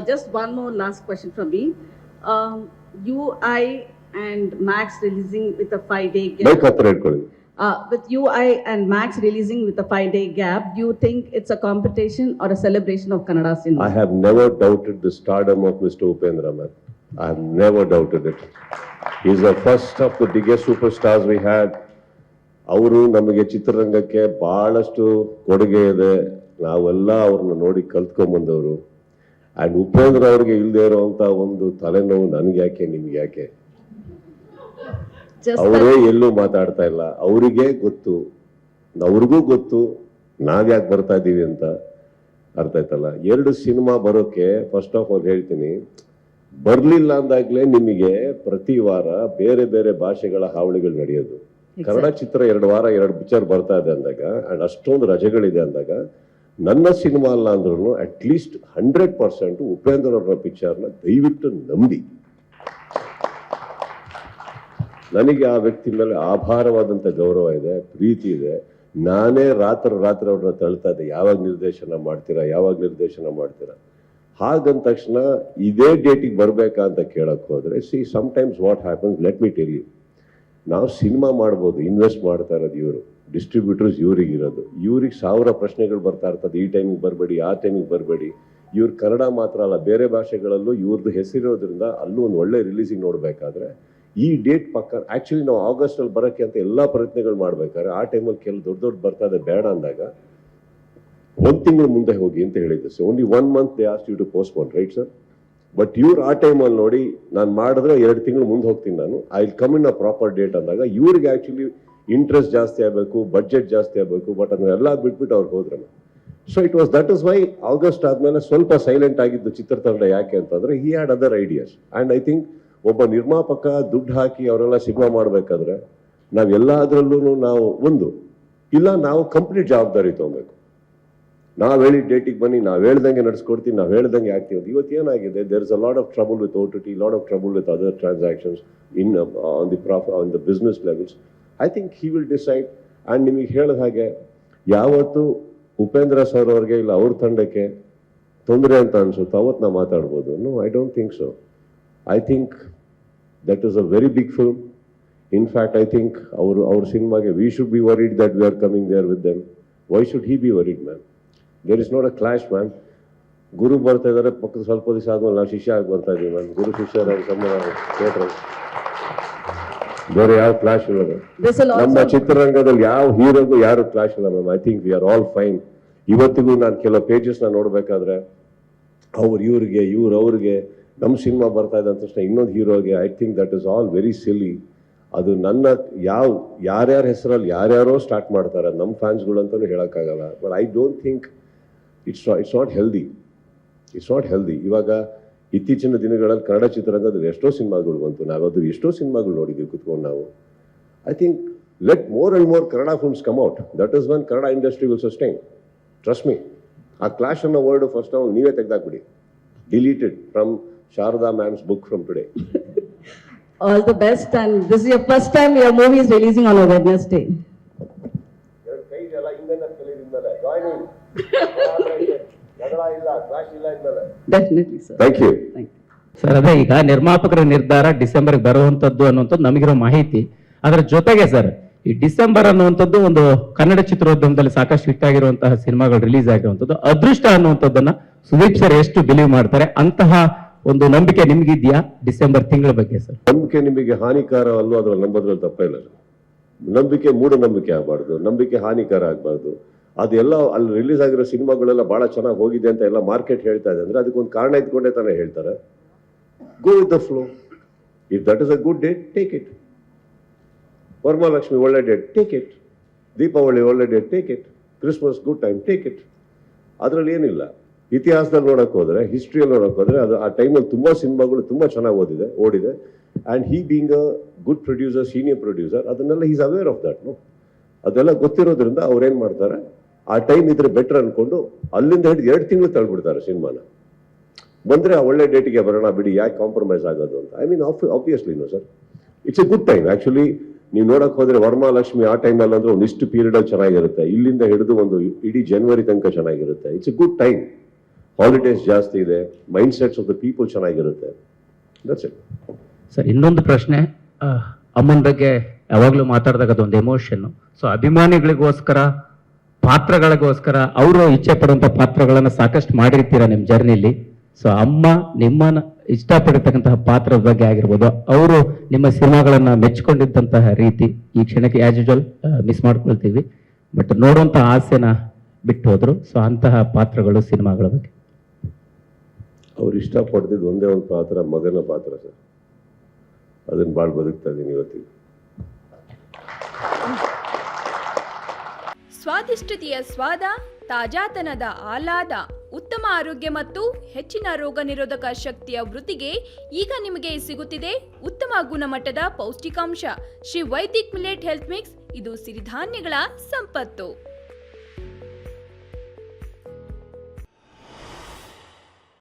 Just one more last question from me. UI and Max releasing with a 5-day gap. With UI and Max releasing with a 5-day gap, do you think it's a competition or a celebration of Kannada cinema? I have never doubted the stardom of Mr. Upendra, man. I have never doubted it. He's the first of the biggest superstars we had. ಅವರು ನಮಗೆ ಚಿತ್ರರಂಗಕ್ಕೆ ಬಹಳಷ್ಟು ಕೊಡುಗೆ ಇದೆ. ನಾವೆಲ್ಲ ಅವ್ರನ್ನ ನೋಡಿ ಕಲ್ತ್ಕೊಂಡ್ಬಂದವರು. And Upendra ಅವ್ರಿಗೆ ಇಲ್ಲದೆ ಇರೋಂಥ ಒಂದು ತಲೆನೋವು ನನಗೆ ಯಾಕೆ ನಿಮ್ಗೆ ಯಾಕೆ? ಅವರೇ ಎಲ್ಲೂ ಮಾತಾಡ್ತಾ ಇಲ್ಲ. ಅವರಿಗೆ ಗೊತ್ತು, ಅವ್ರಿಗೂ ಗೊತ್ತು ನಾವ್ಯಾಕೆ ಬರ್ತಾ ಇದ್ದೀವಿ ಅಂತ. ಅರ್ಥ ಆಯ್ತಲ್ಲ? 2 ಸಿನಿಮಾ ಬರೋಕ್ಕೆ ಫಸ್ಟ್ ಆಫ್ ಆಲ್ ಹೇಳ್ತೀನಿ, ಬರ್ಲಿಲ್ಲ ಅಂದಾಗ್ಲೇ ನಿಮಗೆ ಪ್ರತಿ ವಾರ ಬೇರೆ ಬೇರೆ ಭಾಷೆಗಳ ಹಾವಳಿಗಳು ನಡೆಯೋದು. ಕನ್ನಡ ಚಿತ್ರ 2 ವಾರ 2 ಪಿಕ್ಚರ್ ಬರ್ತಾ ಇದೆ ಅಂದಾಗ ಅಂಡ್ ಅಷ್ಟೊಂದು ರಜೆಗಳಿದೆ ಅಂದಾಗ ನನ್ನ ಸಿನಿಮಾ ಅಲ್ಲ ಅಂದ್ರೂ ಅಟ್ಲೀಸ್ಟ್ 100% ಉಪೇಂದ್ರ ಅವರ ಪಿಕ್ಚರ್ನ ದಯವಿಟ್ಟು ನಂಬಿ. ನನಗೆ ಆ ವ್ಯಕ್ತಿ ಮೇಲೆ ಅಪಾರವಾದಂಥ ಗೌರವ ಇದೆ, ಪ್ರೀತಿ ಇದೆ. ನಾನೇ ರಾತ್ರಿ ಅವ್ರನ್ನ ತಳ್ತಾ ಇದ್ದೆ, ಯಾವಾಗ ನಿರ್ದೇಶನ ಮಾಡ್ತೀರಾ. ಹಾಗಂದ ತಕ್ಷಣ ಇದೇ ಡೇಟಿಗೆ ಬರಬೇಕಾ ಅಂತ ಕೇಳಕ್ ಹೋದ್ರೆ, see sometimes what happens, let me tell you, ನಾವು ಸಿನಿಮಾ ಮಾಡ್ಬೋದು, ಇನ್ವೆಸ್ಟ್ ಮಾಡ್ತಾ ಇರೋದು ಇವರು, ಡಿಸ್ಟ್ರಿಬ್ಯೂಟರ್ಸ್ ಇವ್ರಿಗಿರೋದು. ಇವ್ರಿಗೆ 1000 ಪ್ರಶ್ನೆಗಳು ಬರ್ತಾ ಇರ್ತದೆ, ಈ ಟೈಮಿಗೆ ಬರಬೇಡಿ, ಆ ಟೈಮಿಗೆ ಬರಬೇಡಿ. ಇವ್ರು ಕನ್ನಡ ಮಾತ್ರ ಅಲ್ಲ, ಬೇರೆ ಭಾಷೆಗಳಲ್ಲೂ ಇವ್ರದ್ದು ಹೆಸರಿರೋದ್ರಿಂದ ಅಲ್ಲೂ ಒಂದು ಒಳ್ಳೆ ರಿಲೀಸಿಂಗ್ ನೋಡ್ಬೇಕಾದ್ರೆ ಈ ಡೇಟ್ ಪಕ್ಕ. ಆ್ಯಕ್ಚುಲಿ ನಾವು ಆಗಸ್ಟಲ್ಲಿ ಬರೋಕ್ಕೆ ಅಂತ ಎಲ್ಲ ಪ್ರಯತ್ನಗಳು ಮಾಡ್ಬೇಕಾದ್ರೆ ಆ ಟೈಮಲ್ಲಿ ಕೆಲವು ದೊಡ್ಡ ಬರ್ತಾ ಇದೆ, ಬೇಡ ಅಂದಾಗ 1 ತಿಂಗಳು ಮುಂದೆ ಹೋಗಿ ಅಂತ ಹೇಳಿದ್ದೆ. So only 1 month they ask you to postpone, right sir? But ಇವ್ರು ಆ ಟೈಮಲ್ಲಿ ನೋಡಿ, ನಾನು ಮಾಡಿದ್ರೆ 2 ತಿಂಗಳು ಮುಂದೆ ಹೋಗ್ತೀನಿ ನಾನು, I will come in a proper date ಅಂದಾಗ ಇವ್ರಿಗೆ ಆ್ಯಕ್ಚುಲಿ ಇಂಟ್ರೆಸ್ಟ್ ಜಾಸ್ತಿ ಆಗಬೇಕು, ಬಡ್ಜೆಟ್ ಜಾಸ್ತಿ ಆಗಬೇಕು. ಬಟ್ ಅದನ್ನೆಲ್ಲ ಬಿಟ್ಬಿಟ್ಟು ಅವ್ರಿಗೆ ಹೋದ್ರಲ್ಲ. So that is why August ಆದಮೇಲೆ ಸ್ವಲ್ಪ ಸೈಲೆಂಟ್ ಆಗಿದ್ದು ಚಿತ್ರತಂಡ. ಯಾಕೆ ಅಂತಂದರೆ he had other ideas. And I think ಒಬ್ಬ ನಿರ್ಮಾಪಕ ದುಡ್ಡು ಹಾಕಿ ಅವರೆಲ್ಲ ಸಿನಿಮಾ ಮಾಡಬೇಕಾದ್ರೆ ನಾವೆಲ್ಲದರಲ್ಲೂ ನಾವು ಕಂಪ್ಲೀಟ್ ಜವಾಬ್ದಾರಿ ತೊಗೊಬೇಕು. ನಾವು ಹೇಳಿದ ಡೇಟಿಗೆ ಬನ್ನಿ, ನಾವು ಹೇಳ್ದಂಗೆ ನಡೆಸ್ಕೊಡ್ತೀವಿ, ನಾವು ಹೇಳ್ದಂಗೆ ಆಗ್ತೀವಿ. ಇವತ್ತು ಏನಾಗಿದೆ, there is a lot of trouble with OTT, lot of trouble with other transactions on the business levels. I think he will decide. And ನಿಮಗೆ ಹೇಳಿದ ಹಾಗೆ ಯಾವತ್ತು ಉಪೇಂದ್ರ ಸರ್ ಅವ್ರಿಗೆ ಇಲ್ಲ ಅವ್ರ ತಂಡಕ್ಕೆ ತೊಂದರೆ ಅಂತ ಅನ್ಸುತ್ತೋ ಅವತ್ತು ನಾವು ಮಾತಾಡ್ಬೋದು. No, I don't think so. I think that is a very big film. In fact I think ಅವ್ರ ಸಿನಿಮಾಗೆ we should be worried that we are coming there with them. Why should he be worried, ma'am? There is not a clash, ma'am. Guru ಬರ್ತಾ ಇದ್ದಾರೆ, ಪಕ್ಕದ ಸ್ವಲ್ಪ ದಿವಸ ಆದ್ಮೇಲೆ ನಾವು ಶಿಷ್ಯ ಆಗಿ ಬರ್ತಾ ಇದೀವಿ, ಮ್ಯಾಮ್. ಗುರು ಶಿಷ್ಯರಾಗಿ ಥಿಯೇಟರ್ ಬೇರೆ ಯಾವ ಕ್ಲಾಶ್ ಇಲ್ಲ. ನಮ್ಮ ಚಿತ್ರರಂಗದಲ್ಲಿ ಯಾವ ಹೀರೋಗೂ ಯಾರು ಕ್ಲಾಶ್ ಇಲ್ಲ, ma'am. I think we are all fine. ಇವತ್ತಿಗೂ ನಾನು ಕೆಲವು ಪೇಜಸ್ನ ನೋಡ್ಬೇಕಾದ್ರೆ ಇವ್ರಿಗೆ ಅವ್ರಿಗೆ ನಮ್ಮ ಸಿನಿಮಾ ಬರ್ತಾ ಇದೆ ಅಂತ ತಕ್ಷಣ ಇನ್ನೊಂದು ಹೀರೋಗೆ, I think that is all very silly. ಅದು ನನ್ನ ಯಾರ್ಯಾರ ಹೆಸರಲ್ಲಿ ಯಾರ್ಯಾರೋ ಸ್ಟಾರ್ಟ್ ಮಾಡ್ತಾರೆ, ನಮ್ಮ ಫ್ಯಾನ್ಸ್ಗಳು ಅಂತಲೂ ಹೇಳೋಕ್ಕಾಗಲ್ಲ. But I don't think it's not healthy. ಇವಾಗ ಇತ್ತೀಚಿನ ದಿನಗಳಲ್ಲಿ ಕನ್ನಡ ಚಿತ್ರರಂಗದಲ್ಲಿ ಎಷ್ಟೋ ಸಿನಿಮಾಗಳು ಬಂತು, ನಾವದು ಎಷ್ಟೋ ಸಿನಿಮಾಗಳು ನೋಡಿದ್ದೀವಿ ಕುತ್ಕೊಂಡು ನಾವು. I think let more and more Kannada films come out. That is when Kannada industry will sustain. Trust me. ಆ ಕ್ಲಾಶ್ ಅನ್ನೋ ವರ್ಡ್ ಫಸ್ಟ್ ನಾವು ನೀವೇ ತೆಗೆದಾಕ್ಬಿಡಿ. Deleted from Sharda ma'am's book from today. All the best, and this is your first time your movie is releasing on a Wednesday. Definitely, sir. Thank you. Sir, ಅದೇ ಈಗ ನಿರ್ಮಾಪಕರ ನಿರ್ಧಾರ ಡಿಸೆಂಬರ್ಗೆ ಬರುವಂತದ್ದು ಅನ್ನುವಂಥದ್ದು ನಮಗಿರೋ ಮಾಹಿತಿ. ಅದರ ಜೊತೆಗೆ ಸರ್, ಈ ಡಿಸೆಂಬರ್ ಅನ್ನುವಂಥದ್ದು ಒಂದು ಕನ್ನಡ ಚಿತ್ರೋದ್ಯಮದಲ್ಲಿ ಸಾಕಷ್ಟು ಹಿಟ್ ಆಗಿರುವಂತಹ ಸಿನಿಮಾಗಳು ರಿಲೀಸ್ ಆಗಿರುವಂಥದ್ದು ಅದೃಷ್ಟ ಅನ್ನುವಂಥದ್ದನ್ನ ಸುದೀಪ್ ಸರ್ ಎಷ್ಟು ಬಿಲೀವ್ ಮಾಡ್ತಾರೆ, ಅಂತಹ ಒಂದು ನಂಬಿಕೆ ನಿಮ್ಗಿದ್ಯಾ ಡಿಸೆಂಬರ್ ತಿಂಗಳ ಬಗ್ಗೆ ಸರ್? ನಂಬಿಕೆ ನಿಮಗೆ ಹಾನಿಕಾರ ಅಲ್ಲೂ ಅದ್ರಲ್ಲಿ ನಂಬೋದ್ರಲ್ಲಿ ತಪ್ಪಿಲ್ಲ. ನಂಬಿಕೆ ಮೂಢನಂಬಿಕೆ ಆಗಬಾರ್ದು, ನಂಬಿಕೆ ಹಾನಿಕಾರ ಆಗಬಾರ್ದು. ಅದೆಲ್ಲ ಅಲ್ಲಿ ರಿಲೀಸ್ ಆಗಿರೋ ಸಿನಿಮಾಗಳೆಲ್ಲ ಬಹಳ ಚೆನ್ನಾಗಿ ಹೋಗಿದೆ ಅಂತ ಎಲ್ಲ ಮಾರ್ಕೆಟ್ ಹೇಳ್ತಾ ಇದೆ ಅಂದ್ರೆ ಅದಕ್ಕೊಂದು ಕಾರಣ ಇದ್ಕೊಂಡೇ ತಾನೇ ಹೇಳ್ತಾರೆ. Go with the flow. If that is a good date, take it. Varamahalakshmi ಒಳ್ಳೆ ಡೇಟ್, ಟೇಕ್ ಇಟ್. ದೀಪಾವಳಿ ಒಳ್ಳೆ date, take it. Christmas good time, take it. ಅದರಲ್ಲಿ ಏನಿಲ್ಲ. ಇತಿಹಾಸದಲ್ಲಿ ನೋಡಕ್ ಹೋದ್ರೆ, ಹಿಸ್ಟ್ರಿಯಲ್ಲಿ ನೋಡಕ್ ಹೋದ್ರೆ, ಅದು ಆ ಟೈಮಲ್ಲಿ ತುಂಬಾ ಸಿನಿಮಾಗಳು ತುಂಬಾ ಚೆನ್ನಾಗಿ ಓಡಿದೆ. And he being a good producer, senior producer, ಅದನ್ನೆಲ್ಲ ಈಸ್ ಅವೇರ್ ಆಫ್ ದಟ್. ಅದೆಲ್ಲ ಗೊತ್ತಿರೋದ್ರಿಂದ ಅವ್ರೇನ್ ಮಾಡ್ತಾರೆ, ಆ ಟೈಮ್ ಇದ್ರೆ ಬೆಟರ್ ಅನ್ಕೊಂಡು ಅಲ್ಲಿಂದ ಹಿಡಿದು 2 ತಿಂಗಳು ತಳ್ಬಿಡ್ತಾರೆ ಸಿನಿಮಾನ. ಬಂದ್ರೆ ಆ ಒಳ್ಳೆ ಡೇಟಿಗೆ ಬರೋಣ ಬಿಡಿ, ಯಾಕೆ ಕಾಂಪ್ರಮೈಸ್ ಆಗೋದು ಅಂತ. I mean obviously no sir, it's a good time. Actually ನೀವು ನೋಡಕ್ ಹೋದ್ರೆ ವರಮಹಾಲಕ್ಷ್ಮಿ ಆ ಟೈಮಲ್ಲಿ ಅಂದ್ರೆ ಒಂದಿಷ್ಟು ಪೀರಿಯಡ್ ಚೆನ್ನಾಗಿರುತ್ತೆ, ಇಲ್ಲಿಂದ ಹಿಡಿದು ಒಂದು ಇಡೀ ಜನವರಿ ತನಕ ಚೆನ್ನಾಗಿರುತ್ತೆ. It's a good time. Holidays ಜಾಸ್ತಿ ಇದೆ, mind sets of the people ಚೆನ್ನಾಗಿರುತ್ತೆ. That's it. ಸರ್ ಇನ್ನೊಂದು ಪ್ರಶ್ನೆ, ಅಮ್ಮನ ಬಗ್ಗೆ ಯಾವಾಗಲೂ ಮಾತಾಡಿದಾಗ ಅದೊಂದು ಎಮೋಷನ್. ಸೊ ಅಭಿಮಾನಿಗಳಿಗೋಸ್ಕರ, ಪಾತ್ರಗಳಿಗೋಸ್ಕರ ಅವರು ಇಚ್ಛೆ ಪಡುವಂಥ ಪಾತ್ರಗಳನ್ನು ಸಾಕಷ್ಟು ಮಾಡಿರ್ತೀರ ನಿಮ್ಮ ಜರ್ನಿಲಿ. ಸೊ ಅಮ್ಮ ನಿಮ್ಮನ್ನ ಇಷ್ಟಪಡಿರ್ತಕ್ಕಂತಹ ಪಾತ್ರದ ಬಗ್ಗೆ ಆಗಿರ್ಬೋದು, ಅವರು ನಿಮ್ಮ ಸಿನಿಮಾಗಳನ್ನ ಮೆಚ್ಕೊಂಡಿದ್ದಂತಹ ರೀತಿ ಈ ಕ್ಷಣಕ್ಕೆ ಆಸ್ ಯೂಶುವಲ್ ಮಿಸ್ ಮಾಡ್ಕೊಳ್ತೀವಿ. ಬಟ್ ನೋಡುವಂಥ ಆಸೆನ ಬಿಟ್ಟು ಹೋದ್ರು. ಸೊ ಅಂತಹ ಪಾತ್ರಗಳು, ಸಿನಿಮಾಗಳ ಬಗ್ಗೆ ಅವ್ರು ಇಷ್ಟಪಡ್ತಿದ್ದು ಒಂದೇ ಒಂದು ಪಾತ್ರ, ಮಗನ ಪಾತ್ರ ಸರ್. ಅದನ್ನು ಭಾಳ ಬದುಕ್ತಾ ಇದ್ದೀನಿ ಇವತ್ತಿಗೆ. ಸ್ವಾದಿಷ್ಟತೆಯ ಸ್ವಾದ, ತಾಜಾತನದ ಆಹ್ಲಾದ, ಉತ್ತಮ ಆರೋಗ್ಯ ಮತ್ತು ಹೆಚ್ಚಿನ ರೋಗ ನಿರೋಧಕ ಶಕ್ತಿಯ ವೃದ್ಧಿಗೆ ಈಗ ನಿಮಗೆ ಸಿಗುತ್ತಿದೆ ಉತ್ತಮ ಗುಣಮಟ್ಟದ ಪೌಷ್ಟಿಕಾಂಶ Shri Vaidik millet health mix. ಇದು ಸಿರಿಧಾನ್ಯಗಳ ಸಂಪತ್ತು.